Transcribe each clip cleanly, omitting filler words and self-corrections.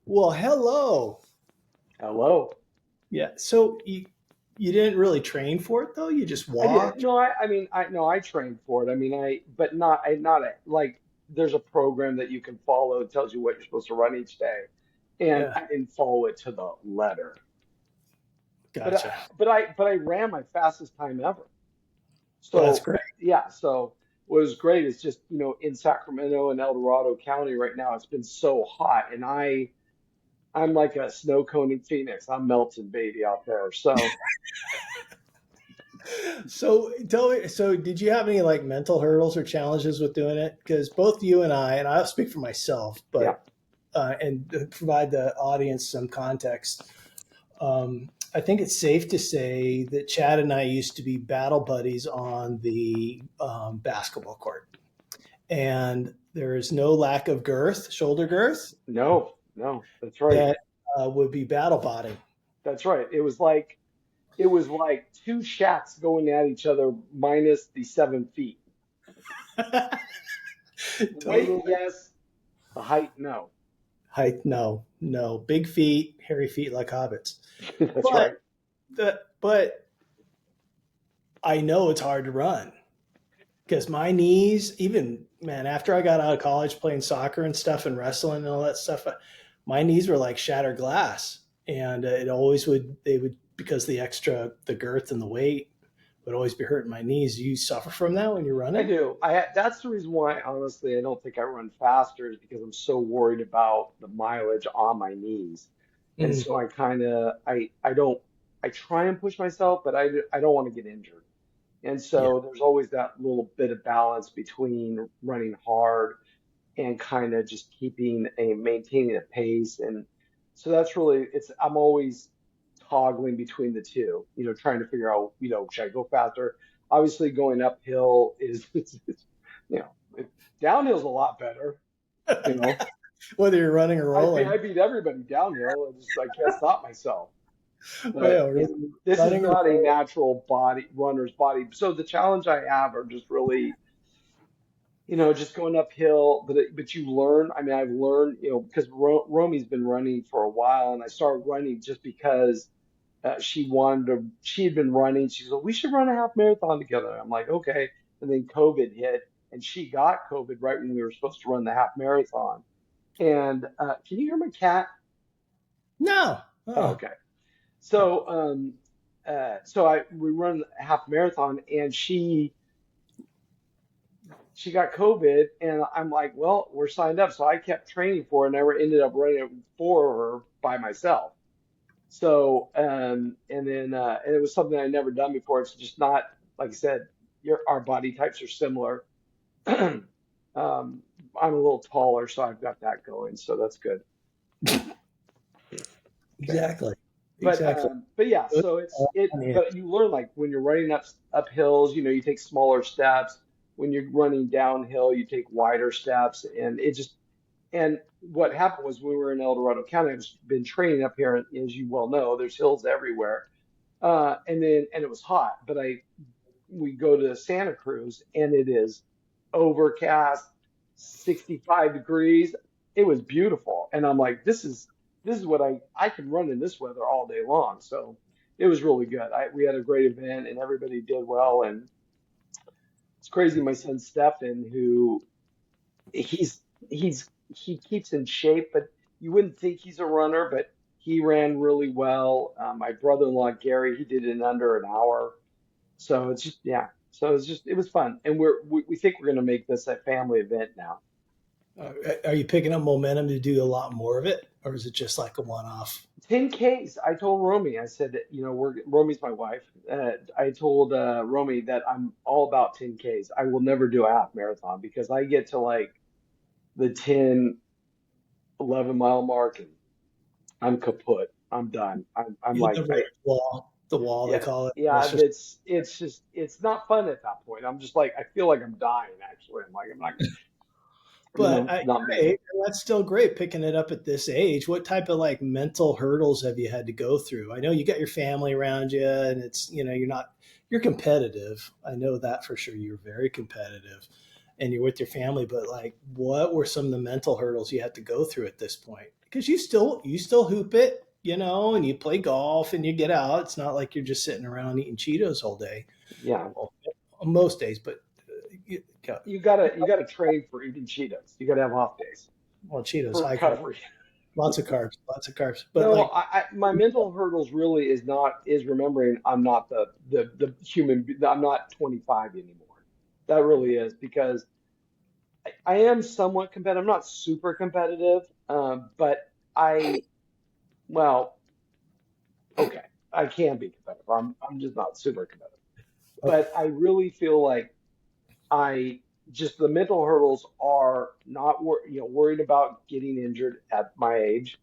Well, hello. Hello. Yeah. So you didn't really train for it though. You just I did. walked. No, I mean, I no, I trained for it. I mean, but not like there's a program that you can follow. It tells you what you're supposed to run each day, and Yeah. I didn't follow it to the letter. But Gotcha. but I ran my fastest time ever. Well, that's So great. yeah, so what was great is just in Sacramento and El Dorado County right now, it's been so hot, and I'm like a snow cone in Phoenix. I'm melting, baby, out there. So. So tell me. So did you have any like mental hurdles or challenges with doing it? Because both you and I'll speak for myself, Yeah. but and provide the audience some context. I think it's safe to say that Chad and I used to be battle buddies on the basketball court, and there is no lack of girth, shoulder girth, No, no, that's right. that would be battle botting. That's right. It was like two shacks going at each other minus the 7 feet. The weight, Totally. yes. The height, no. Height, no, no. Big feet, hairy feet like hobbits. That's But right. but I know it's hard to run because my knees, even man, after I got out of college playing soccer and stuff and wrestling and all that stuff, my knees were like shattered glass, and it always would they would because the girth and the weight would always be hurting my knees. Do you suffer from that when you're I running? do. That's the reason why, honestly, I don't think I run faster is because I'm so worried about the mileage on my knees. And Mm, so I try and push myself, but I don't want to get injured. And yeah, so there's always that little bit of balance between running hard and kind of just maintaining a pace. And so that's really I'm always toggling between the two, trying to figure out, should I go faster? Obviously going uphill is you know downhill's a lot better. you know whether you're running or I rolling. beat everybody downhill. I can't stop myself. But Well, yeah, this is running or not a rolling. natural runner's body. So the challenge I have are just really just going uphill, but you learn. I mean, I've learned, because Romy's been running for a while, and I started running just because she had been running. She said, "We should run a half marathon together." I'm like, "Okay." And then COVID hit, and she got COVID right when we were supposed to run the half marathon. And can you hear my cat? No. Oh, Oh, okay. So we run a half marathon, and she got COVID, and I'm like, well, we're signed up. So I kept training for her, and never ended up running it for her by myself. So, and it was something I'd never done before. It's just not, like I said, our body types are similar. I'm a little taller, so I've got that going. So that's good. Okay. exactly. But Exactly. um, but yeah, so Yeah. but you learn like when you're running up hills, you take smaller steps. When you're running downhill, you take wider steps, and and what happened was we were in El Dorado County. I've been training up here, and as you well know, there's hills everywhere. And it was hot, but we go to Santa Cruz, and it is overcast, 65 degrees. It was beautiful, and I'm like, this is what I can run in this weather all day long. So it was really good. We had a great event, and everybody did well, and it's crazy. My son Stefan, who he's he keeps in shape, but you wouldn't think he's a runner, but he ran really well. My brother-in-law Gary, he did it in under an hour. So it's just yeah. So it was fun, and we think we're gonna make this a family event now. Are you picking up momentum to do a lot more of it, or is it just like a one-off? 10Ks. I told Romy, I said that, Romy's my wife. I told Romy that I'm all about 10Ks. I will never do a half marathon because I get to like the 10, 11 mile mark and I'm kaput. I'm done. I'm You'll like, never hit the wall they yeah, call it. yeah, It's just, it's not fun at that point. I'm just like, I feel like I'm dying actually. I'm like, I'm not, but not me. hey, that's still great picking it up at this age. What type of like mental hurdles have you had to go through? I know you got your family around you, and it's you're competitive. I know that for sure. You're very competitive, and you're with your family. But like, what were some of the mental hurdles you had to go through at this point? because you still hoop it, and you play golf and you get out. It's not like you're just sitting around eating Cheetos all day. Yeah. Well, most days, but you, You gotta train for eating Cheetos. You gotta have off days well, Cheetos for high carb, recovery. lots of carbs. But No, like, my mental hurdles really is remembering I'm not the human. I'm not 25 anymore. That really is because I am somewhat competitive. I'm not super competitive, but I well, okay, I can be competitive. I'm just not super competitive. okay, But I really feel like I just the mental hurdles are not worried about getting injured at my age,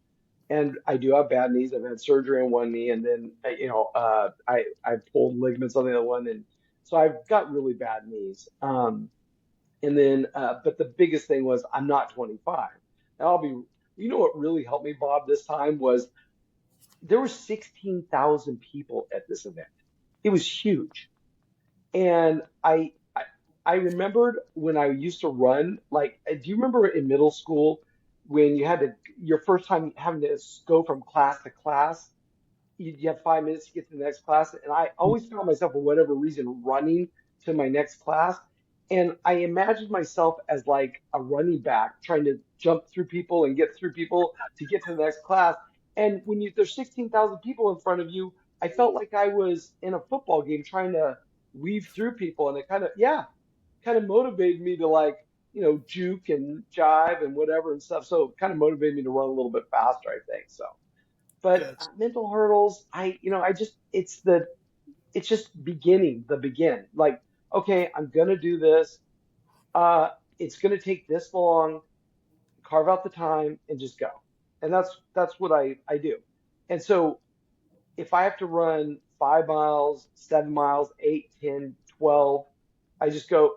and I do have bad knees. I've had surgery on one knee, and then I pulled ligaments on the other one, and so I've got really bad knees. And then but the biggest thing was I'm not 25. And you know what really helped me, Bob, this time was there were 16,000 people at this event. It was huge. And I remembered when I used to run, like, do you remember in middle school when you had to, your first time having to go from class to class? You have 5 minutes to get to the next class. And I always found myself, for whatever reason, running to my next class. And I imagined myself as like a running back trying to jump through people and get through people to get to the next class. And there's 16,000 people in front of you, I felt like I was in a football game trying to weave through people. And it kind of motivated me to like, juke and jive and whatever and stuff. So it kind of motivated me to run a little bit faster, I think. So. But good. mental hurdles, I just, it's just the begin. Like, okay, I'm gonna do this. Uh, it's gonna take this long. Carve out the time and just go. And that's what I do. And so if I have to run 5 miles, 7 miles, 8, 10, 12, I just go,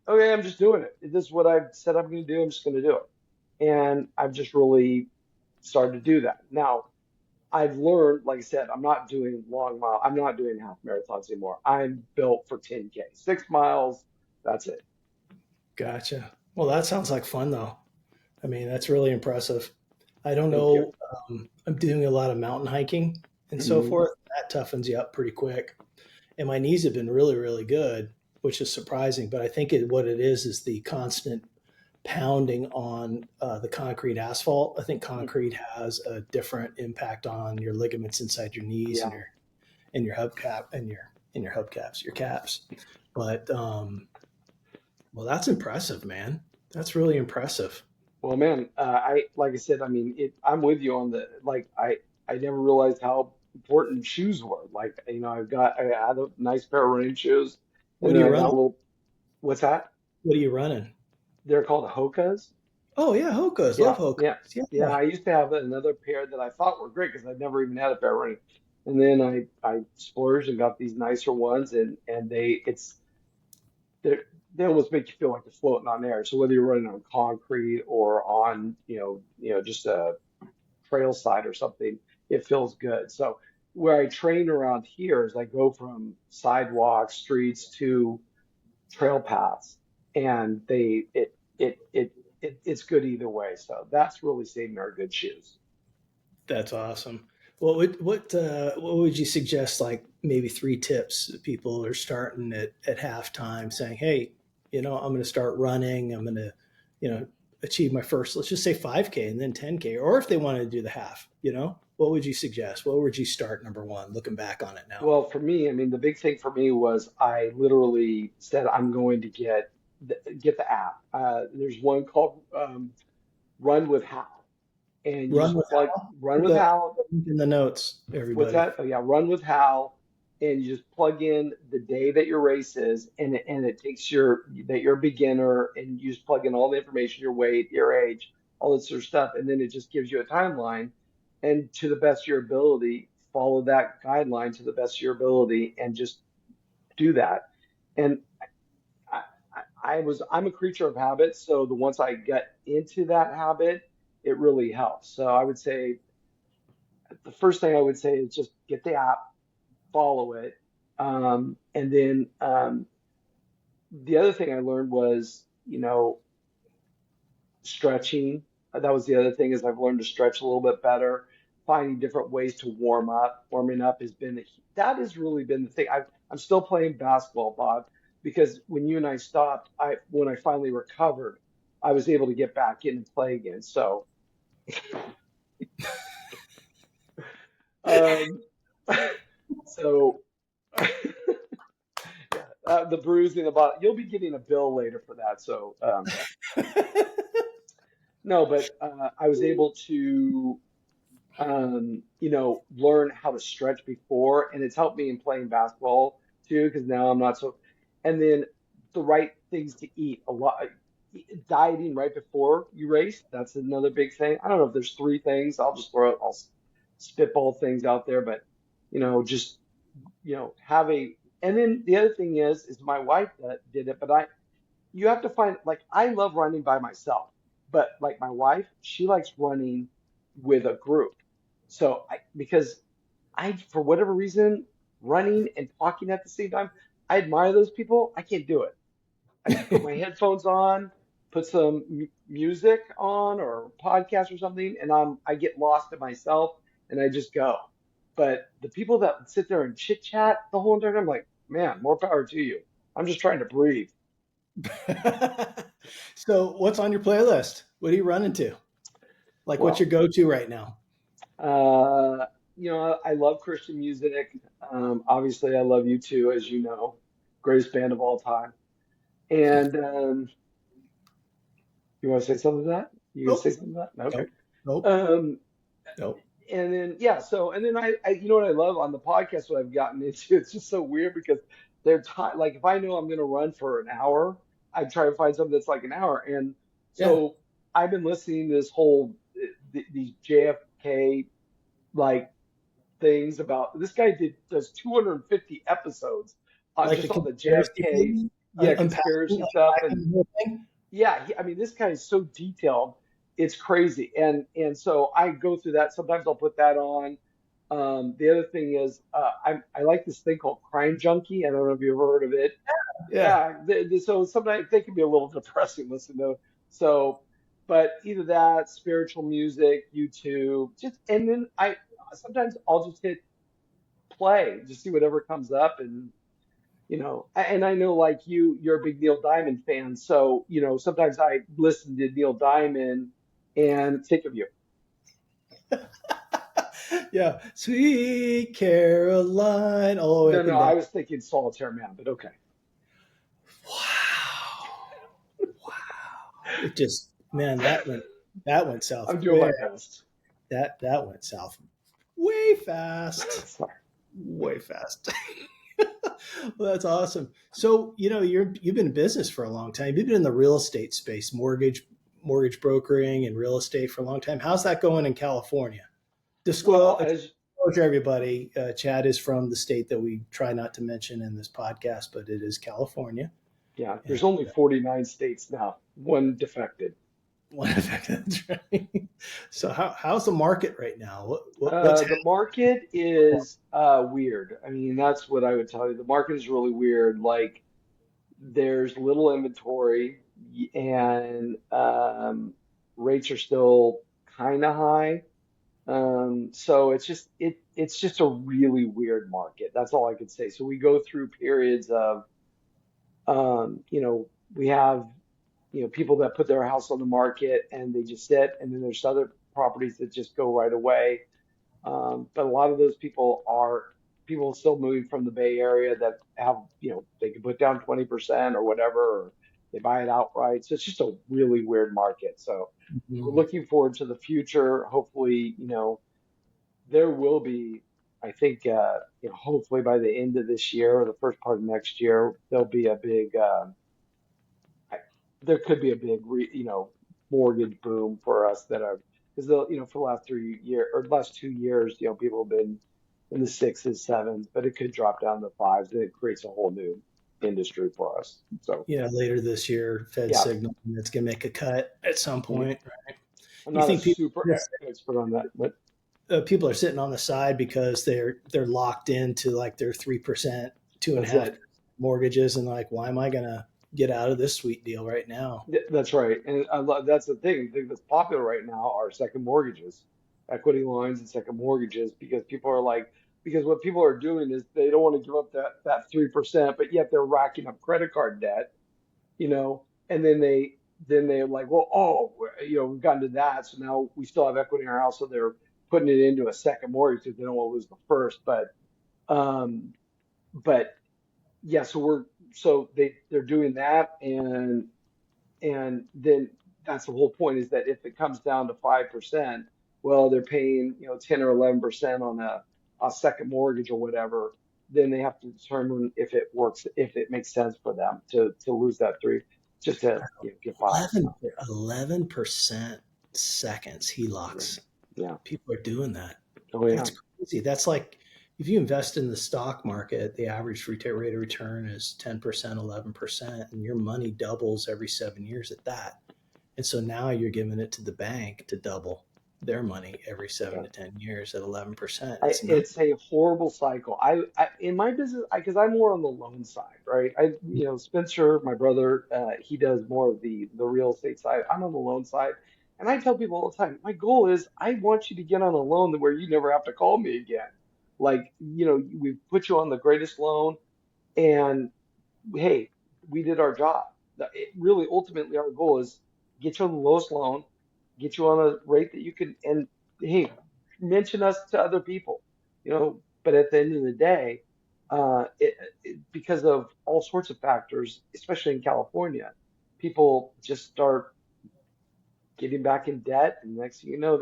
okay, I'm just doing it. This is what I've said I'm gonna do. I'm just gonna do it. And I've just really started to do that. Now, I've learned, like I said, I'm not doing long mile. I'm not doing half marathons anymore. I'm built for 10K, 6 miles. That's it. Gotcha. Well, that sounds like fun though. I mean, that's really impressive. I don't Thank you. know. I'm doing a lot of mountain hiking and so Hmm. forth. That toughens you up pretty quick. And my knees have been really, really good, which is surprising. But I think what it is the constant pounding on the concrete asphalt. I think concrete has a different impact on your ligaments inside your knees Yeah. and your hubcap and your hubcaps, your caps. But well, that's impressive, man. That's really impressive. Well, man, like I said, I mean, I'm with you on I never realized how important shoes were. Like, I had a nice pair of running shoes, and What are then you I got a running? little, what's that? What are you running? They're called Hokas. Oh yeah, Hokas. Love Yeah, yeah, Hokas. yeah. Yeah. I used to have another pair that I thought were great because I'd never even had a pair running. And then I splurged and got these nicer ones, and they they almost make you feel like you're floating on air. So whether you're running on concrete or on just a trail side or something, it feels good. So where I train around here is I go from sidewalks, streets to trail paths, and it's good either way. So that's really saving our good shoes. That's awesome. What would you suggest? Like maybe three tips that people are starting at halftime, saying, "Hey, I'm going to start running. I'm going to, you know, achieve my first. Let's just say 5K and then 10K, or if they want to do the half, what would you suggest? What would you start number one? Looking back on it now, Well, for me, I mean, the big thing for me was I literally said I'm going to get the app. There's one called Run with Hal, and you run just with plug Hal. Run Put with that Hal. link in the notes, What's everybody. that? Oh yeah, Run with Hal, and you just plug in the day that your race is, and it takes that you're a beginner, and you just plug in all the information, your weight, your age, all this sort of stuff, and then it just gives you a timeline, and to the best of your ability, follow that guideline to the best of your ability, and just do that. And I, I'm a creature of habit, so the once I get into that habit, it really helps. So I would say the first thing I would say is just get the app, follow it. And then the other thing I learned was, stretching. that was the other thing is I've learned to stretch a little bit better. Finding different ways to warm up. Warming up has been that has really been the thing. I'm still playing basketball, Bob, because when you and I stopped, I when I finally recovered, I was able to get back in and play again. So, um, so the bruising about you'll be getting a bill later for that. So, no, but I was able to learn how to stretch before, and it's helped me in playing basketball too, because now I'm not so. And then the right things to eat, a lot, dieting right before you race, that's another big thing. I don't know if there's three things. I'll just throw it, I'll spitball things out there, but just have a. And then the other thing is my wife that did it, but you have to find like I love running by myself, but like my wife, she likes running with a group. So because for whatever reason, running and talking at the same time, I admire those people. I can't do it. I put my headphones on, put some music on or podcast or something, and I get lost in myself and I just go. But the people that sit there and chit chat the whole entire time, I'm like, man, more power to you. I'm just trying to breathe. So what's on your playlist? What are you running to? Like, what's your Well, go-to right now? Uh, I love Christian music. Obviously, I love you too, as you know, greatest band of all time. And you want to say something to that? You gonna say Nope, something to that? Okay. nope, nope, Um, nope. and then yeah, and then you know what I love on the podcast, what I've gotten into, it's just so weird because they're time like if I know I'm gonna run for an hour, I try to find something that's like an hour. And Yeah, so I've been listening to this whole these JFK like things about this guy does 250 episodes on like the just on the conspiracy JFK, theory, yeah, unpacking, conspiracy stuff. And unpacking the whole thing. yeah, I mean, this guy is so detailed, it's crazy. And so I go through that. Sometimes I'll put that on. The other thing is I like this thing called Crime Junkie. I don't know if you ever heard of it. Yeah, Yeah, so sometimes they can be a little depressing listen to. So, but either that, spiritual music, YouTube, just and then I sometimes I'll just hit play, just see whatever comes up. And and I know like you're a big Neil Diamond fan, so sometimes I listen to Neil Diamond and think of you. yeah. Sweet Caroline, all the way No, up no, and down. I was thinking Solitaire Man, but okay. Wow, wow. It just, man, that went south I'm doing quick. my best. That went south way fast, Sorry. way fast. Well, that's awesome. So, you've been in business for a long time. You've been in the real estate space, mortgage brokering and real estate for a long time. How's that going in California? Well, Disclosure, as everybody. Chad is from the state that we try not to mention in this podcast, but it is California. yeah, And there's only 49 states now, one defected. one effect, that's right. So, how's the market right now? What's The market is weird. I mean, that's what I would tell you. The market is really weird. Like there's little inventory and rates are still kind of high. So it's just a really weird market. That's all I could say. So we go through periods of we have people that put their house on the market and they just sit, and then there's other properties that just go right away. But a lot of those people are people still moving from the Bay Area that have, they can put down 20% or whatever, or they buy it outright. So it's just a really weird market. So we're Mhm. looking forward to the future. Hopefully, there will be, I think, hopefully by the end of this year or the first part of next year, there'll be a big, I, there could be a big, mortgage boom for us that are, because for the last 3 years or last 2 years, people have been in the sixes, sevens, but it could drop down to fives, and it creates a whole new industry for us. So Later this year, Fed yeah, signal it's going to make a cut at some mhm. point. I'm You not a think super expert on that, but people are sitting on the side because they're locked into like their 3%, two and a that's half it. mortgages, and like, why am I gonna? get out of this sweet deal right now. That's right. And that's the thing. The thing that's popular right now are second mortgages, equity lines and second mortgages, because people are like, because what people are doing is they don't want to give up that 3%, but yet they're racking up credit card debt, and then they're like, well, oh, we've gotten to that, so now we still have equity in our house, so they're putting it into a second mortgage because they don't want to lose the first. Um, but yeah, so they're doing that, and then that's the whole point is that if it comes down to 5%, well, they're paying, 10 or 11% on a second mortgage or whatever. Then they have to determine if it works, if it makes sense for them to lose that three, just to, get by. 11, 11% seconds Yeah. HELOCs. Yeah. People are doing that. Oh, yeah. That's crazy. That's like if you invest in the stock market, the average rate of return is 10%, 11%, and your money doubles every 7 years at that. And so now you're giving it to the bank to double their money every seven Yeah. to 10 years at 11%. I, It's not. it's a horrible cycle. I in my business, because I'm more on the loan side, right? Spencer, my brother, he does more of the real estate side. I'm on the loan side, and I tell people all the time, my goal is I want you to get on a loan where you never have to call me again. Like, we put you on the greatest loan, and hey, we did our job. Really, ultimately, our goal is get you on the lowest loan, get you on a rate that you can, and hey, mention us to other people, But at the end of the day, because of all sorts of factors, especially in California, people just start getting back in debt, and next thing you know,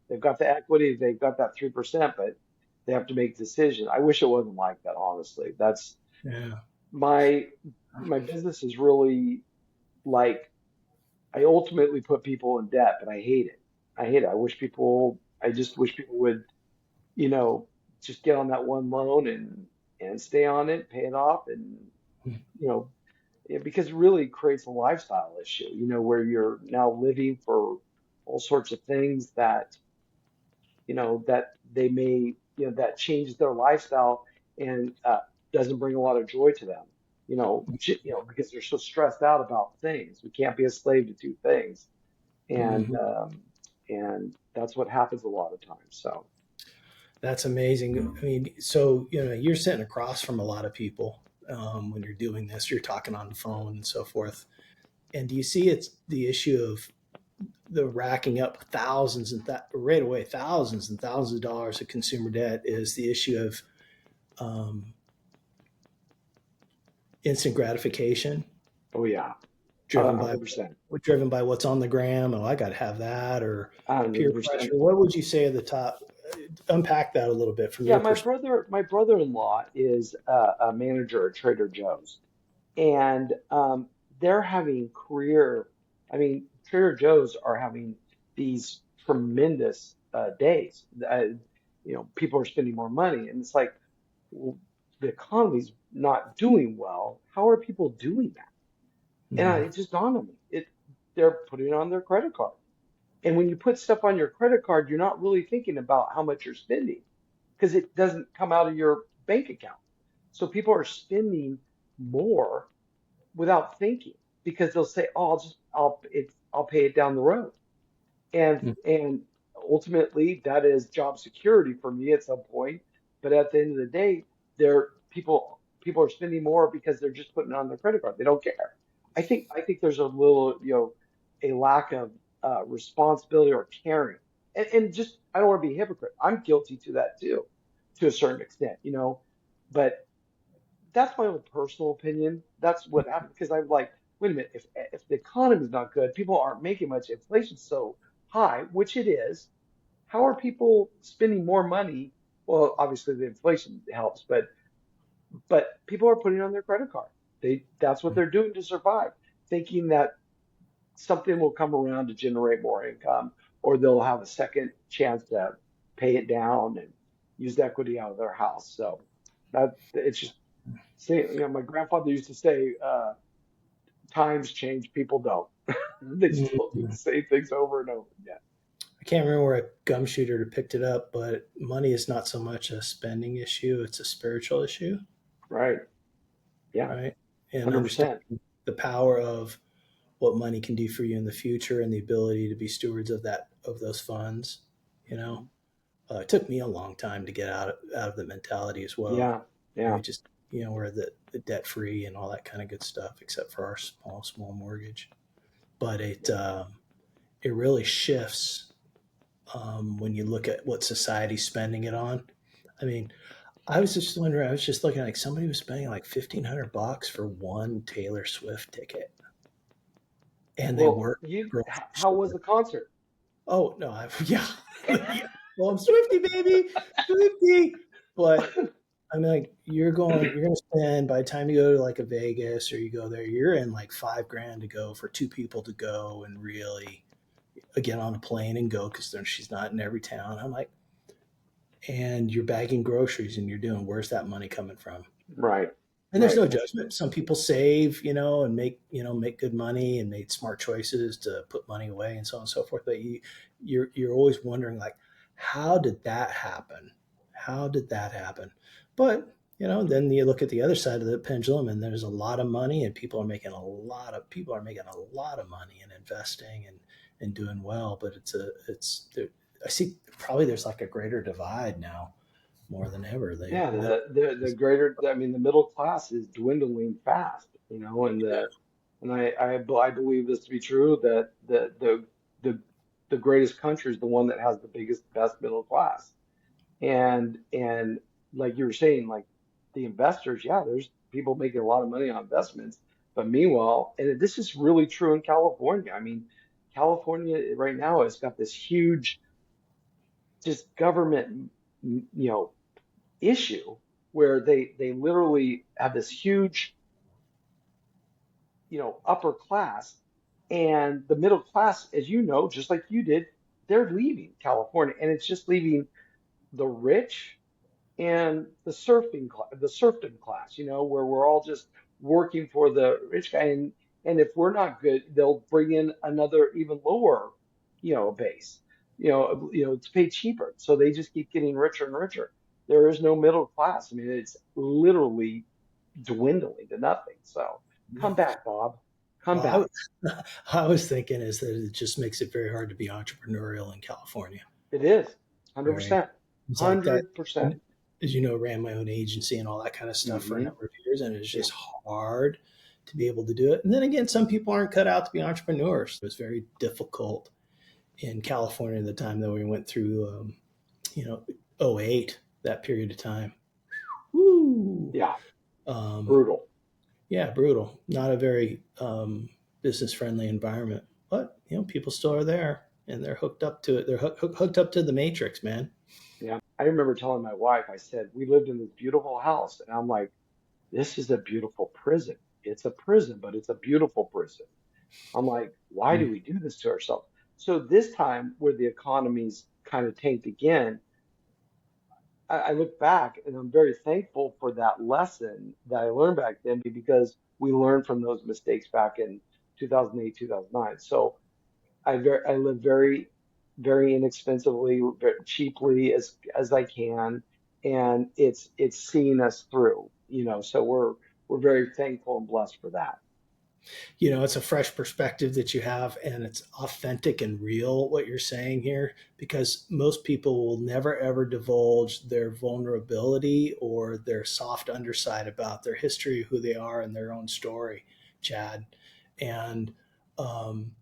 they've got the equity, they've got that 3%, but they have to make decisions. I wish it wasn't like that, honestly. That's Yeah. my my business is really like I ultimately put people in debt, but I hate it. I hate it. I just wish people would, you know, just get on that one loan and stay on it, pay it off, and you know, because it really creates a lifestyle issue, where you're now living for all sorts of things that they may, that changes their lifestyle and doesn't bring a lot of joy to them, because they're so stressed out about things. We can't be a slave to two things, and Mhm. that's what happens a lot of times. So, That's amazing. I mean, so, you're sitting across from a lot of people when you're doing this, you're talking on the phone and so forth. And do you see it's the issue of the racking up thousands and right away thousands and thousands of dollars of consumer debt is the issue of um, instant gratification oh yeah, driven by 100%, what's on the gram. Oh, I got to have that, or peer 100%. pressure. What would you say are the top? Unpack that a little bit from Yeah, your my perspective. brother-in-law is a manager at Trader Joe's, and they're having career. I mean, Trader Joe's are having these tremendous days. People are spending more money, and it's like, well, the economy's not doing well. How are people doing that? And Mm-hmm. it just dawned on me. They're putting it on their credit card. And when you put stuff on your credit card, you're not really thinking about how much you're spending because it doesn't come out of your bank account. So people are spending more without thinking because they'll say, "Oh, I'll pay it down the road," and ultimately that is job security for me at some point. But at the end of the day, people are spending more because they're just putting it on their credit card. They don't care. I think there's a little, a lack of responsibility or caring, and just I don't want to be a hypocrite. I'm guilty to that too, to a certain extent, but that's my own personal opinion. That's what happened because I'm like, wait a minute, if the economy's not good, people aren't making much, inflation's so high, which it is. How are people spending more money? Well, obviously the inflation helps, but people are putting it on their credit card. That's what they're doing to survive, thinking that something will come around to generate more income, or they'll have a second chance to pay it down and use the equity out of their house. So that it's just say, my grandfather used to say, times change, people don't. They still do the same things over and over again. I can't remember where a gum shooter picked it up, but money is not so much a spending issue; it's a spiritual issue, Right. Yeah. right? And understand 100%. the power of what money can do for you in the future and the ability to be stewards of those funds. You know, Mhm. it took me a long time to get out of the mentality as well. Yeah, We yeah, just, we're the debt free and all that kind of good stuff, except for our small mortgage. But it really shifts when you look at what society's spending it on. I mean, I was just wondering. I was just looking like somebody was spending like $1,500 for one Taylor Swift ticket, and they well, work you for a how was store. the concert? Oh no, yeah, yeah. Well, I'm Swifty, baby, Swifty. But I mean, like you're gonna spend by the time you go to like a Vegas or you go there, you're in like 5 grand to go for two people to go and really get on a plane and go because she's not in every town. I'm like, and you're bagging groceries and you're doing. Where's that money coming from? Right, And there's right. no That's judgment. Some people save, and make good money and made smart choices to put money away and so on and so forth. But you're always wondering like, how did that happen? How did that happen? But then you look at the other side of the pendulum, and there's a lot of money, and people are making a lot of money and investing and doing well. But it's I see probably there's like a greater divide now more than ever. They yeah. middle. The greater, I mean, the middle class is dwindling fast, and I believe this to be true that the the greatest country is the one that has the biggest best middle class. And like you were saying, like the investors, yeah, there's people making a lot of money on investments. But meanwhile, and this is really true in California. I mean, California right now has got this huge just government, issue where they literally have this huge, upper class, and the middle class, as you know, just like you did, they're leaving California, and it's just leaving the rich and the serfdom class, where we're all just working for the rich guy. And if we're not good, they'll bring in another even lower, base, to pay cheaper. So they just keep getting richer and richer. There is no middle class. I mean, it's literally dwindling to nothing. So come back, Bob. Come Well, back. I was thinking is that it just makes it very hard to be entrepreneurial in California. It is Very, 100%. it's like that. 100%. As ran my own agency and all that kind of stuff for a Hmm. number of years, and it's Yeah. just hard to be able to do it. And then again, some people aren't cut out to be entrepreneurs. It was very difficult in California at the time that we went through, you know, '08, that period of time. Woo! Yeah. Um, Brutal. yeah, brutal. Not a very business friendly environment, but people still are there and they're hooked up to it. They're hooked up to the matrix, man. Yeah. I remember telling my wife, I said, we lived in this beautiful house. And I'm like, this is a beautiful prison. It's a prison, but it's a beautiful prison. I'm like, why do we do this to ourselves? So this time, where the economy's kind of tanked again, I look back and I'm very thankful for that lesson that I learned back then because we learned from those mistakes back in 2008, 2009. So I live very, very inexpensively, very cheaply as I can, and it's seeing us through, So we're very thankful and blessed for that. It's a fresh perspective that you have, and it's authentic and real what you're saying here, because most people will never ever divulge their vulnerability or their soft underside about their history, who they are, and their own story, Chad. And um,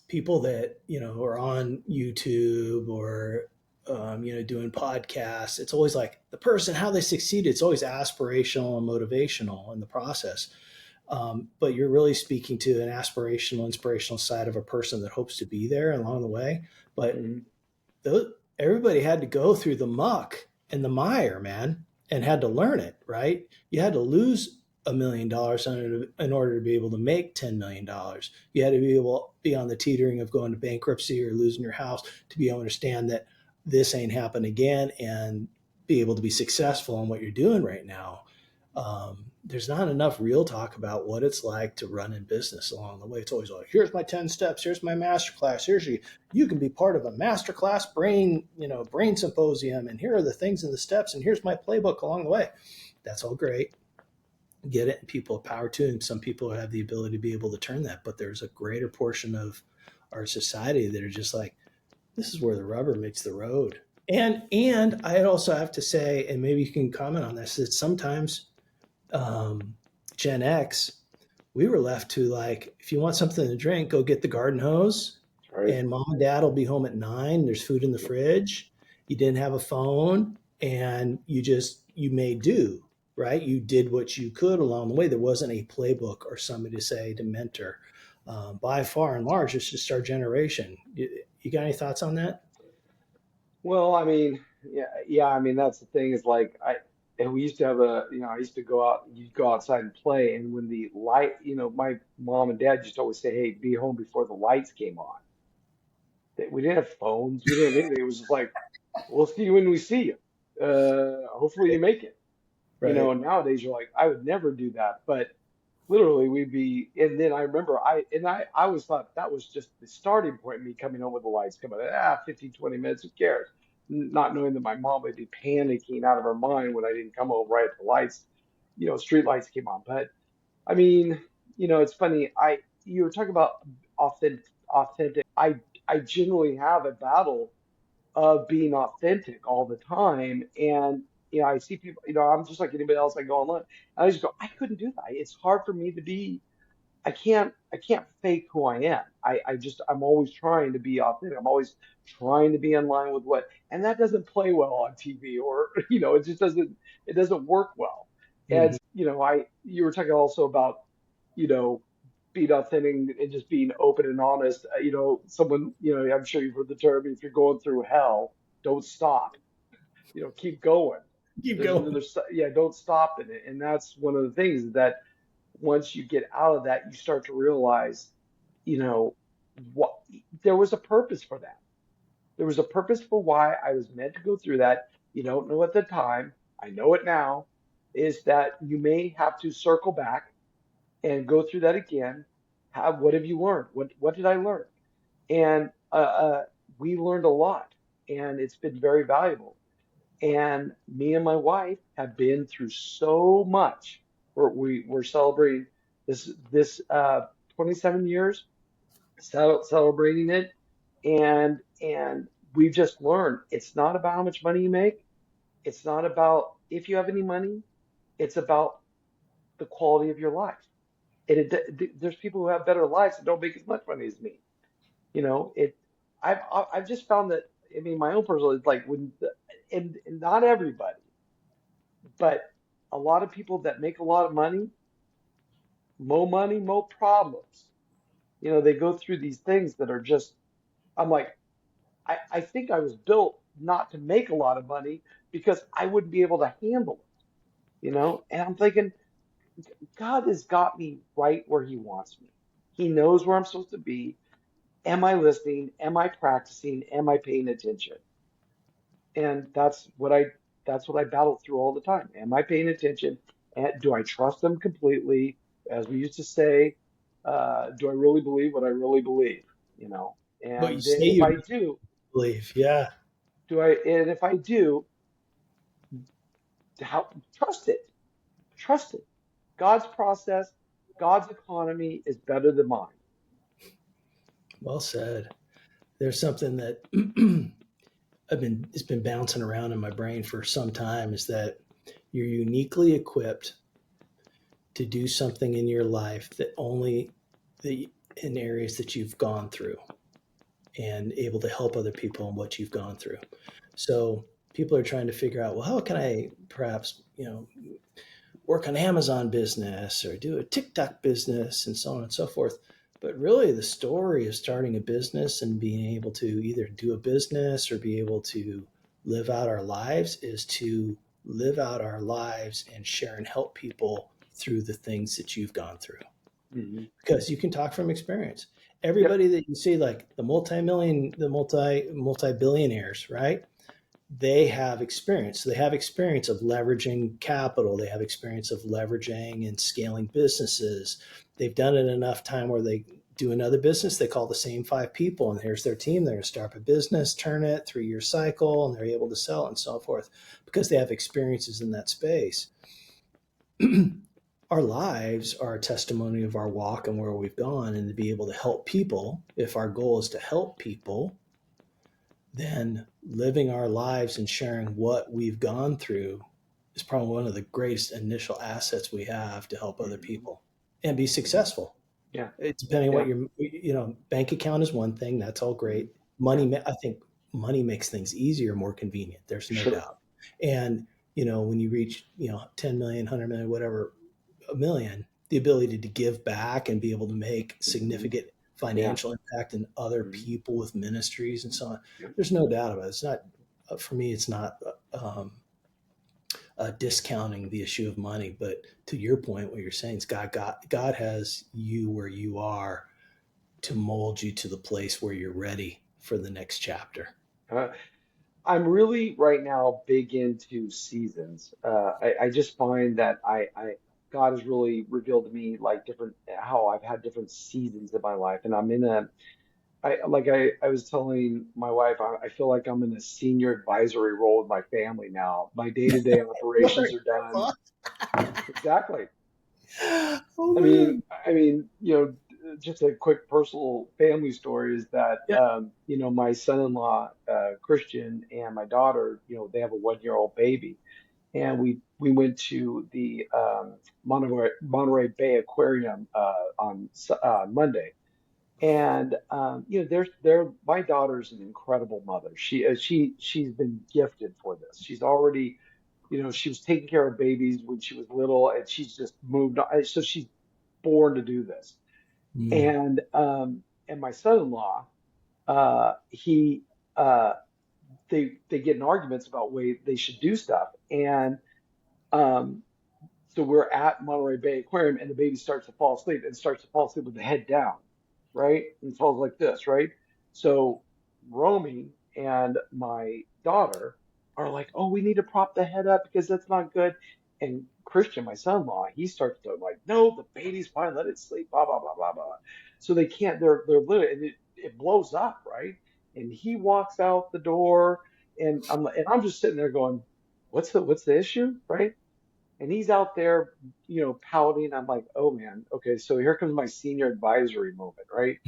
people that are on YouTube or doing podcasts, it's always like the person how they succeeded. It's always aspirational and motivational in the process, but you're really speaking to an aspirational, inspirational side of a person that hopes to be there along the way. But Mhm. those, everybody had to go through the muck and the mire, man, and had to learn it, right? You had to lose $1 million in order to be able to make $10 million. You had to be able to be on the teetering of going to bankruptcy or losing your house to be able to understand that this ain't happen again and be able to be successful in what you're doing right now. There's not enough real talk about what it's like to run in business along the way. It's always like, here's my 10 steps, here's my master class, you can be part of a master class brain symposium, and here are the things and the steps, and here's my playbook along the way. That's all great. get it, and people have power to them. Some people have the ability to be able to turn that, but there's a greater portion of our society that are just like, this is where the rubber meets the road. And I also have to say, and maybe you can comment on this, that sometimes um, Gen X, we were left to like, if you want something to drink, go get the garden hose, Right. and mom and dad will be home at 9. There's food in the fridge. You didn't have a phone, and you made do, right? You did what you could along the way. There wasn't a playbook or somebody to say to mentor. By far and large, it's just our generation. You got any thoughts on that? Well, I mean, yeah. I mean, that's the thing is like and we used to have I used to go out, you'd go outside and play, and when the light, my mom and dad used to always say, "Hey, be home before the lights came on." We didn't have phones, we didn't have anything. It was just like, "We'll see you when we see you. Hopefully you make it." Right. Nowadays you're like, I would never do that, but literally we'd be, and then I remember I always thought that was just the starting point, me coming home with the lights coming, 15, 20 minutes, who cares? Not knowing that my mom would be panicking out of her mind when I didn't come home right at the lights, street lights came on. But I mean, it's funny. You were talking about authentic. I generally have a battle of being authentic all the time. And, I see people, I'm just like anybody else. I go online and I just go, I couldn't do that. It's hard for me to be, I can't fake who I am. I'm always trying to be authentic. I'm always trying to be in line with and that doesn't play well on TV or, it doesn't work well. And, Mhm. you were talking also about, you know, being authentic and just being open and honest. Someone, I'm sure you've heard the term, if you're going through hell, don't stop, keep going. Keep There's going. another, yeah, don't stop in it. And that's one of the things that once you get out of that, you start to realize, you know, what there was a purpose for that. There was a purpose for why I was meant to go through that. You don't know at the time. I know it now, is that you may have to circle back and go through that again. What have you learned? What did I learn? And we learned a lot, and it's been very valuable. And me and my wife have been through so much. We're celebrating this 27 years, celebrating it, and we've just learned it's not about how much money you make. It's not about if you have any money. It's about the quality of your life. There's people who have better lives that don't make as much money as me. You know, it. I've just found that. I mean, my own personal, it's like and not everybody, but a lot of people that make a lot of money, more problems. They go through these things that are just, I'm like, I think I was built not to make a lot of money because I wouldn't be able to handle it. And I'm thinking, God has got me right where He wants me. He knows where I'm supposed to be. Am I listening? Am I practicing? Am I paying attention? And that's what I battle through all the time. Am I paying attention? And do I trust them completely? As we used to say, do I really believe what I really believe? You know, What you and then say if you I do, believe. Yeah. and if I do, how trust it, trust it. God's process, God's economy is better than mine. Well said. There's something that it's been bouncing around in my brain for some time, is that you're uniquely equipped to do something in your life that only the in areas that you've gone through, and able to help other people in what you've gone through. So people are trying to figure out, well, how can I perhaps, work on Amazon business or do a TikTok business and so on and so forth. But really, the story of starting a business and being able to either do a business or be able to live out our lives is to live out our lives and share and help people through the things that you've gone through. Hmm. Because you can talk from experience. Yep. Everybody that you see, like the multi billionaires, right? They have experience. They have experience of leveraging capital. They have experience of leveraging and scaling businesses. They've done it enough time where they do another business. They call the same 5 people, and here's their team. They're going to start a business, turn it, 3 year cycle, and they're able to sell it and so forth because they have experiences in that space. our lives are a testimony of our walk and where we've gone, and to be able to help people, if our goal is to help people, then living our lives and sharing what we've gone through is probably one of the greatest initial assets we have to help other Mhm. people and be successful. Yeah. It's depending on what Yeah. your, bank account is one thing. That's all Mhm. great. Yeah. I think money makes things easier, more convenient. There's no Sure. doubt. And, when you reach, 10 million, 100 million, whatever, a million, the ability to give back and be able to make Hmm. significant Yeah. financial impact in other Hmm. people with ministries and so on. Yeah. There's no doubt about it. It's not, for me, it's not discounting the issue of money, but to your point, what you're saying is God has you where you are to mold you to the place where you're ready for the next chapter. Uh, I'm really right now big into seasons. I just find that God has really revealed to me like different how I've had different seasons in my life, and I'm in a I was telling my wife I feel like I'm in a senior advisory role with my family now. My day-to-day operations are done. Exactly. Oh I man. mean, just a quick personal family story is that, Yeah. my son-in-law, Christian, and my daughter, they have a 1-year-old baby, and we went to the Monterey Bay Aquarium on Monday, and my daughter's an incredible mother. She's been gifted for this. She's already, she was taking care of babies when she was little, and she's just moved on. So she's born to do this. Mm. And my son-in-law, he they get in arguments about way they should do stuff. And um, so we're at Monterey Bay Aquarium, and the baby starts to fall asleep and starts to fall asleep with the head down, right? And falls like this, right? So Romy and my daughter are like, "Oh, we need to prop the head up because that's not good." And Christian, my son-in-law, he starts to like, "No, the baby's fine. Let it sleep." Blah blah blah blah blah. So they can't. They're literally, and it blows up, right? And he walks out the door, and I'm just sitting there going, "What's the issue?" Right? And he's out there, pouting. I'm like, oh man, okay, so here comes my senior advisory moment, right?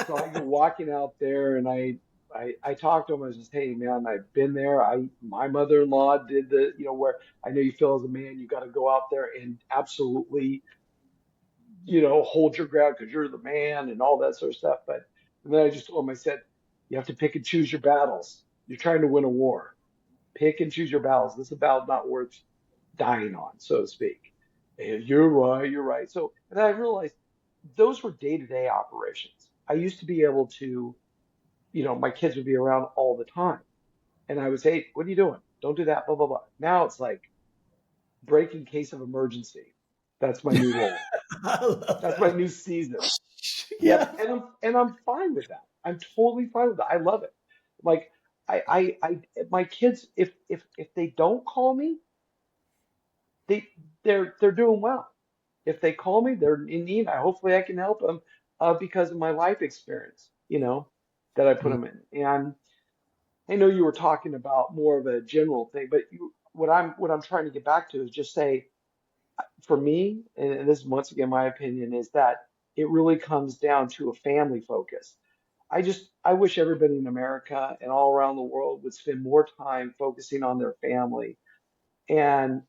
So I go walking out there and I talked to him. I was just, hey man, I've been there. My mother-in-law did where I know you feel as a man, you got to go out there and absolutely, hold your ground because you're the man and all that sort of stuff. But and then I just told him, I said, you have to pick and choose your battles. You're trying to win a war. Pick and choose your battles. This is a battle not worth dying on, so to speak. And you're right, you're right. So, and I realized those were day-to-day operations. I used to be able to, my kids would be around all the time. And I would say, hey, what are you doing? Don't do that, blah, blah, blah. Now it's like break in case of emergency. That's my new role. I love That's my that. new season. Yeah. Yep. And I'm fine with that. I'm totally fine with that. I love it. Like my kids, if they don't call me, they they're doing well. If they call me, they're in need. Hopefully I can help them because of my life experience, that I put Mm. them in. And I know you were talking about more of a general thing, but what I'm trying to get back to is just say for me, and this is once again my opinion, is that it really comes down to a family focus. I wish everybody in America and all around the world would spend more time focusing on their family and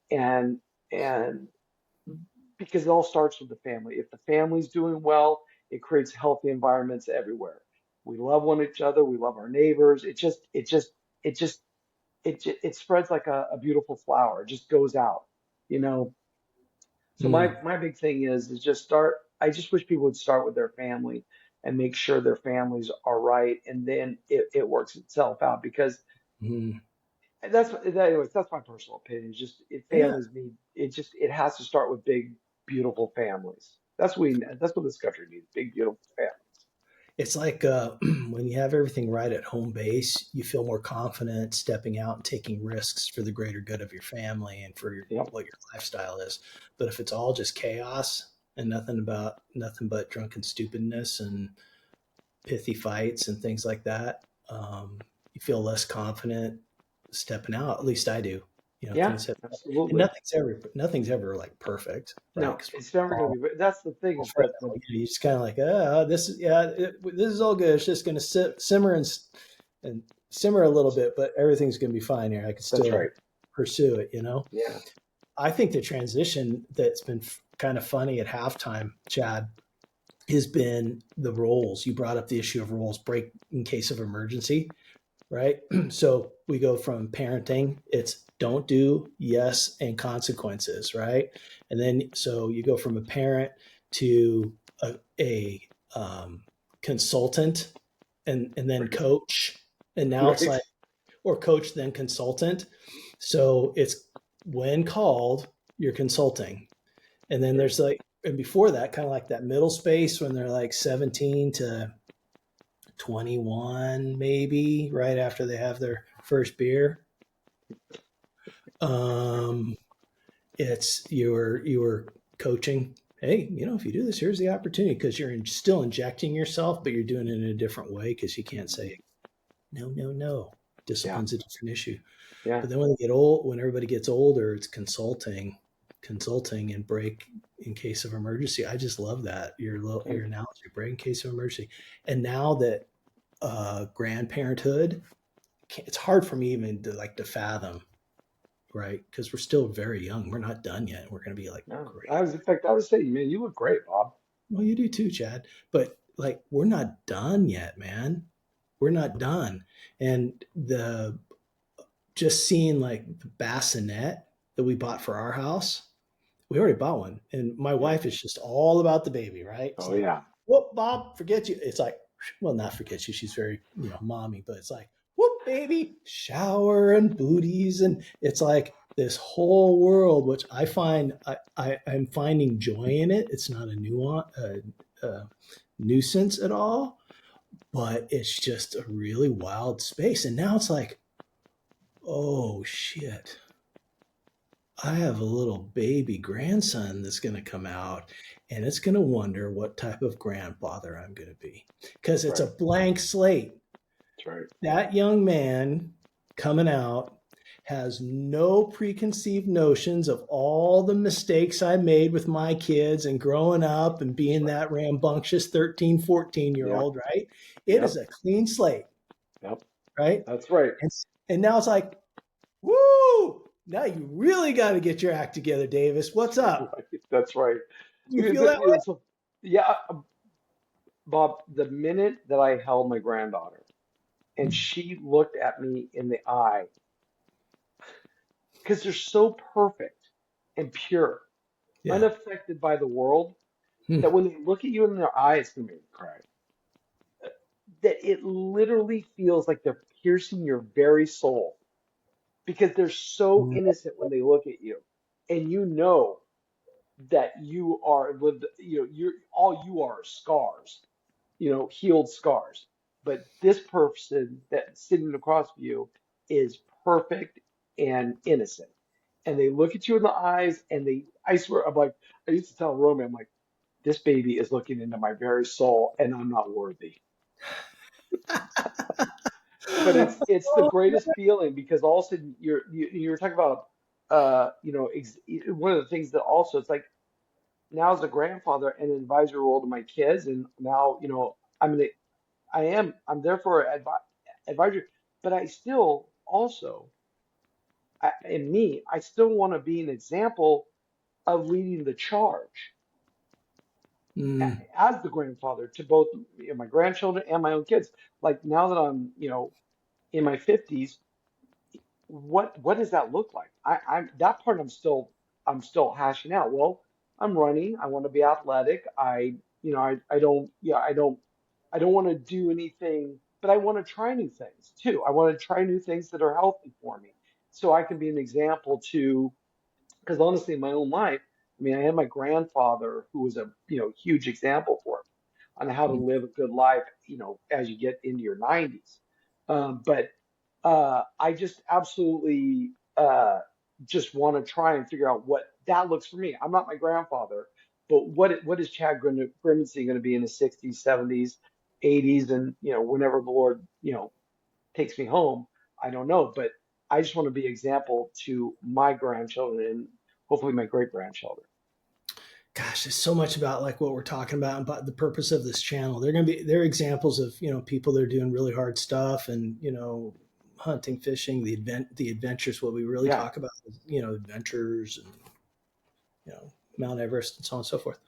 because it all starts with the family. If the family's doing well, it creates healthy environments everywhere. We love one each other. We love our neighbors. It just, it spreads like a beautiful flower. It just goes out, you know. So Mm. my big thing is just start. I just wish people would start with their family and make sure their families are right, and then it works itself out because Mm. anyways, that's my personal opinion. It's just Yeah. families need it has to start with big, beautiful families. That's what this country needs, big, beautiful families. It's like when you have everything right at home base, you feel more confident stepping out and taking risks for the greater good of your family and for Yep. what your lifestyle is. But if it's all just chaos and nothing but drunken stupidness and pithy fights and things like that, you feel less confident stepping out. At least I do. Yeah, things have, and absolutely. nothing's ever like perfect, right? No, Because it's never going to be. That's the thing we're is that frail. You just kind of like, this is this is all good. It's just going to simmer and simmer a little bit, but everything's going to be fine here. I can that's still right. pursue it. Yeah. I think the transition that's been kind of funny at halftime, Chad, has been the roles. You brought up the issue of roles break in case of emergency, right? So we go from parenting, it's don't do, yes, and consequences, right? And then so you go from a parent to a consultant and then Right. coach. And now it's Right. like, or coach, then consultant. So it's when called, you're consulting. And then Right. there's like, and before that, kind of like that middle space when they're like 17 to 21, maybe right after they have their first beer. Um, it's you were coaching. Hey, if you do this, here's the opportunity because still injecting yourself, but you're doing it in a different way because you can't say no, no, no. Yeah. Discipline's a different issue. Yeah. But then when everybody gets older, it's consulting and break in case of emergency. I just love that And your analogy, break in case of emergency. And now that grandparenthood, it's hard for me even to fathom, right? Because we're still very young. We're not done yet. We're going to be like no, great. in fact, I was saying, man, you look great, Bob. Well, you do too, Chad. But like, we're not done yet, man. We're not done. And the just seeing like the bassinet that we bought for our house, we already bought one. And my Yeah. wife is just all about the baby, right? It's Oh like, yeah. whoop, Bob, forget you. It's like, well, not forget you. She's very, mommy, but it's like, whoop, baby, shower and booties. And it's like this whole world, which I'm finding joy in it. It's not a nuisance at all, but it's just a really wild space. And now it's like, oh shit, I have a little baby grandson that's going to come out and it's going to wonder what type of grandfather I'm going to be because That's it's a right. blank slate. That's right. That young man coming out has no preconceived notions of all the mistakes I made with my kids and growing up and That's being right. that rambunctious 13, 14-year Yep. old, right? It is Yep. a clean slate, Yep. right? That's right. And, and now it's like, woo! Now you really got to get your act together, Davis. What's up? Right. That's right. You feel that way? So, yeah, Bob, the minute that I held my granddaughter and she looked at me in the eye, because they're so perfect and pure, Yeah. unaffected by the world, Hmm. that when they look at you in their eyes, it's gonna make me cry. That it literally feels like they're piercing your very soul because they're so innocent when they look at you, and you know that you are with, you're all you are scars, healed scars. But this person that's sitting across from you is perfect and innocent. And they look at you in the eyes and I swear, I'm like, I used to tell Romy, I'm like, this baby is looking into my very soul and I'm not worthy. But it's the greatest feeling because all of a sudden you're talking about, one of the things that also it's like now as a grandfather and an advisory role to my kids, and now, I'm there for advisory, but I still also, in me, I still want to be an example of leading the charge Mm, as the grandfather to both, my grandchildren and my own kids. Like now that I'm, in my 50s, what does that look like? I'm that part I'm still hashing out. Well, I'm running. I want to be athletic. I don't, yeah, I don't want to do anything, but I want to try new things too. I want to try new things that are healthy for me, so I can be an example to. Because honestly, in my own life, I mean, I had my grandfather who was a huge example for me on how to mm, live a good life, as you get into your 90s. But I just absolutely just want to try and figure out what that looks for me. I'm not my grandfather, but what is Chad Grimenstein going to be in his 60s, 70s, 80s, and whenever the Lord takes me home, I don't know. But I just want to be an example to my grandchildren and hopefully my great grandchildren. Gosh, there's so much about like what we're talking about the purpose of this channel. They're going to be they're examples of people that are doing really hard stuff, and hunting, fishing, the adventures. What we really Yeah, talk about is adventures, and Mount Everest and so on and so forth.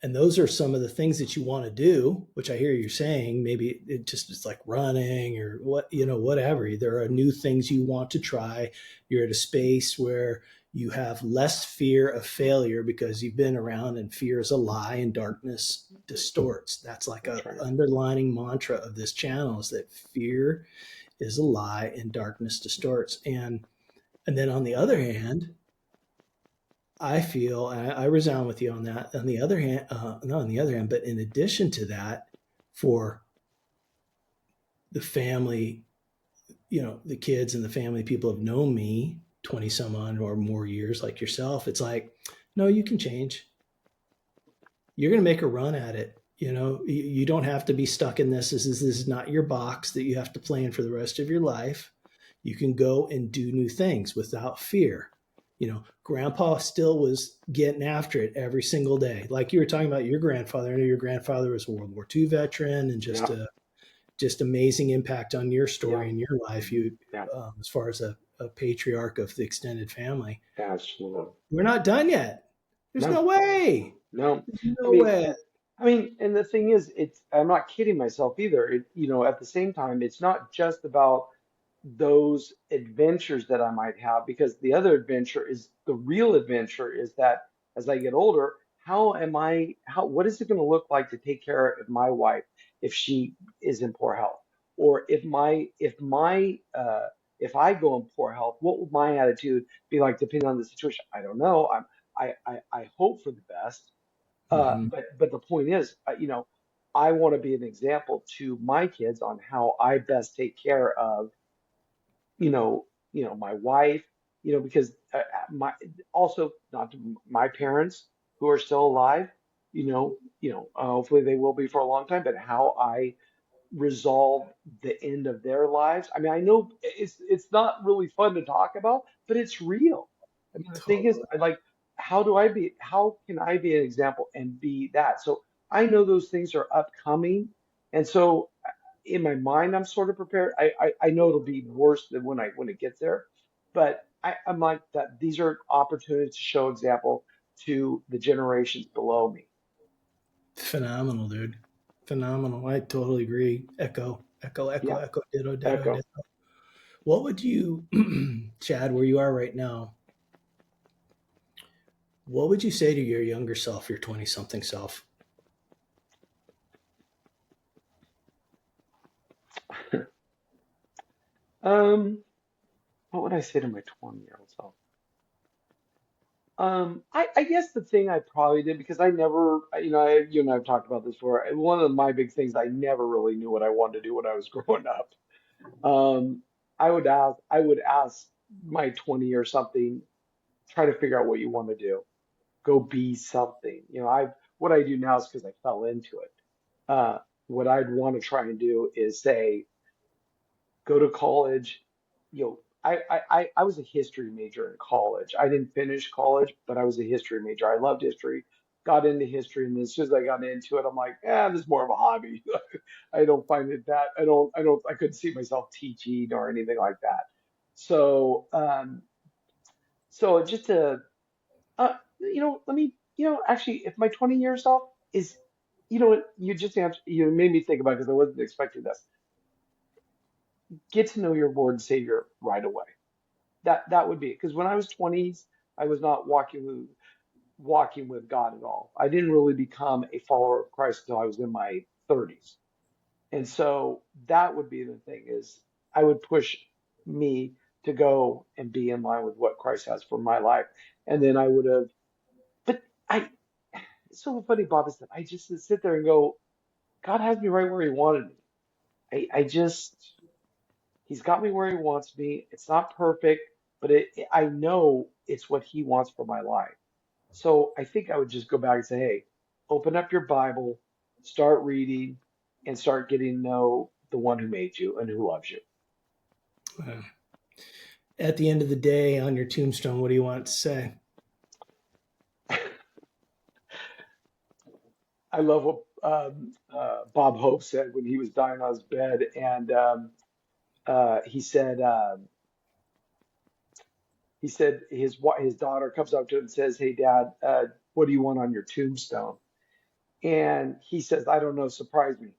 And those are some of the things that you want to do, which I hear you saying. Maybe it's like running or whatever. There are new things you want to try. You're at a space where you have less fear of failure because you've been around, and fear is a lie and darkness distorts. That's like that's a right. underlining mantra of this channel, is that fear is a lie and darkness distorts. And then on the other hand, I feel, and I resound with you on that. On the other hand, not on the other hand, but in addition to that, for the family, the kids and the family, people have known me 20 some odd or more years, like yourself. It's like, no, you can change. You're going to make a run at it. You don't have to be stuck in this. This is not your box that you have to play in for the rest of your life. You can go and do new things without fear. Grandpa still was getting after it every single day. Like you were talking about your grandfather. I know your grandfather was a World War II veteran, and just Yeah, just amazing impact on your yeah, story and your life. You, yeah, as far as a patriarch of the extended family. absolutely. We're not done yet. There's No, no way. no. There's I no mean, way. and the thing is, I'm not kidding myself either. At the same time, it's not just about those adventures that I might have, because the other adventure is the real adventure is that as I get older, what is it going to look like to take care of my wife if she is in poor health? Or if I go in poor health, what would my attitude be like depending on the situation? I don't know. I hope for the best. Mm-hmm. But the point is, I want to be an example to my kids on how I best take care of my wife, because my also not to, my parents who are still alive, hopefully they will be for a long time, but how I resolve the end of their lives. I mean, I know it's not really fun to talk about, but it's real. I mean, the thing is, Totally. I like, how can I be an example and be that? So I know those things are upcoming, and so in my mind, I'm sort of prepared. I know it'll be worse than when it gets there, but I'm like that. These are opportunities to show example to the generations below me. Phenomenal, dude. Phenomenal. I totally agree. Echo, echo, echo, Yeah, echo, ditto, ditto, echo. ditto. What would you, Chad, where you are right now, what would you say to your younger self, your 20 something self? Um, what would I say to my 20-year-old self? I guess the thing I probably did, because I never, you and I have talked about this before. One of my big things, I never really knew what I wanted to do when I was growing up. Um, I would ask my 20 or something, try to figure out what you want to do. Go be something. What I do now is because I fell into it. Uh, what I'd want to try and do is say, go to college. I was a history major in college. I didn't finish college, but I was a history major. I loved history, got into history, and as soon as I got into it, I'm like, this is more of a hobby. I don't find it that I couldn't see myself teaching or anything like that. So, so just to let me, actually, if my 20 years off is, what you just answered, you made me think about it because I wasn't expecting this. Get to know your Lord and Savior right away. That would be it. Because when I was 20s, I was not walking with God at all. I didn't really become a follower of Christ until I was in my 30s. And so that would be the thing is I would push me to go and be in line with what Christ has for my life. And then I would have, but I, it's so funny, Bob, is that I just sit there and go, God has me right where he wanted me. I just, he's got me where he wants me. It's not perfect, but I know it's what he wants for my life. So I think I would just go back and say, hey, open up your Bible, start reading, and start getting to know the one who made you and who loves you. Uh, at the end of the day on your tombstone, what do you want to say? I love what Bob Hope said when he was dying on his bed, and he said his daughter comes up to him and says, "Hey, Dad, what do you want on your tombstone?" And he says, "I don't know. Surprise me."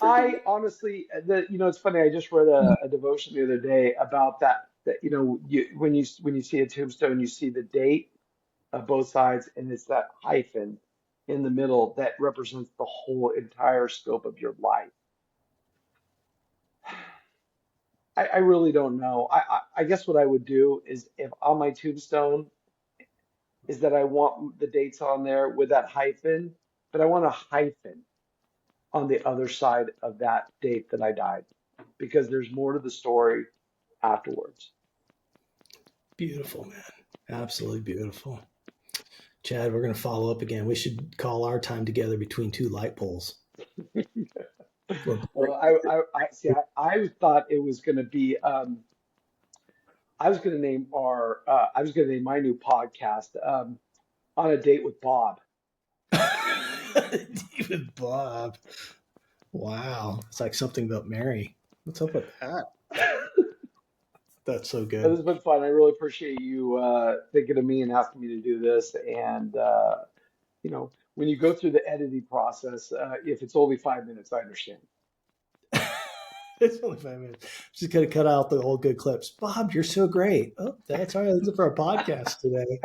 I Freaking honestly, it's funny. I just read a devotion the other day about that. That when you see a tombstone, you see the date of both sides, and it's that hyphen in the middle that represents the whole entire scope of your life. I really don't know. I guess what I would do is if on my tombstone is that I want the dates on there with that hyphen, but I want a hyphen on the other side of that date that I died because there's more to the story afterwards. beautiful, man. Absolutely beautiful. Chad, we're going to follow up again. We should call our time together between two light poles. Or Well, I see. I thought it was going to be. I was going to name our. I was going to name my new podcast "On a Date with Bob." David Bob. Wow. It's like something about Mary. What's up with that? That's so It good. has been fun. I really appreciate you thinking of me and asking me to do this. And when you go through the editing process, if it's only 5 minutes, I understand. It's only 5 minutes. Just got to cut out the old good clips. Bob, you're so great. Oh, that's all right. This is for our podcast today.